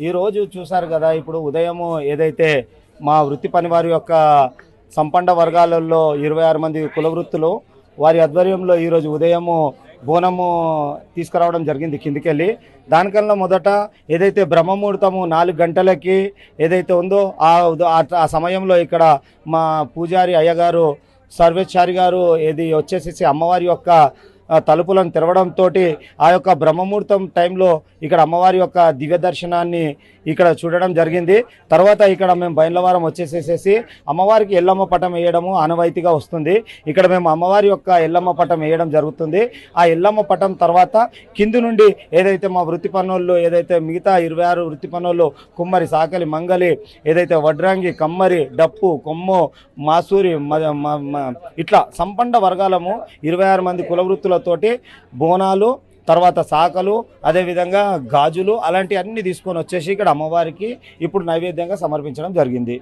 ఈరోజు చూశారు కదా, ఇప్పుడు ఉదయము ఏదైతే మా వృత్తి పని వారి యొక్క సంపన్న వర్గాలలో 26 మంది కుల వృత్తులు వారి ఆధ్వర్యంలో ఈరోజు ఉదయము బోనము తీసుకురావడం జరిగింది కిందికెళ్ళి. దానికన్నా మొదట ఏదైతే బ్రహ్మముహూర్తము 4 గంటలకి ఏదైతే ఉందో ఆ సమయంలో ఇక్కడ మా పూజారి అయ్యగారు సర్వేచారి గారు ఏది వచ్చేసేసి అమ్మవారి యొక్క తలుపులను తెరవడంతో ఆ యొక్క బ్రహ్మముహూర్తం టైంలో ఇక్కడ అమ్మవారి యొక్క దివ్య దర్శనాన్ని ఇక్కడ చూడడం జరిగింది. తర్వాత ఇక్కడ మేము బయలువారం వచ్చేసేసి అమ్మవారికి ఎల్లమ్మ పటం వేయడము ఆనవాయితీగా వస్తుంది. ఇక్కడ మేము అమ్మవారి యొక్క ఎల్లమ్మ పటం వేయడం జరుగుతుంది. ఆ ఎల్లమ్మ పటం తర్వాత కింది నుండి ఏదైతే మా వృత్తి పనుల్లో ఏదైతే మిగతా 26 వృత్తి పనుల్లో కుమ్మరి, సాకలి, మంగలి, ఏదైతే వడ్రంగి, కమ్మరి, డప్పు, కొమ్ము, మాసూరి ఇట్లా సంపన్న వర్గాలము 26 మంది కుల వృత్తులతోటి బోనాలు, తర్వాత సాకలు, అదేవిధంగా గాజులు అలాంటి అన్ని తీసుకొని వచ్చేసి ఇక్కడ అమ్మవారికి ఇప్పుడు నైవేద్యంగా సమర్పించడం జరిగింది.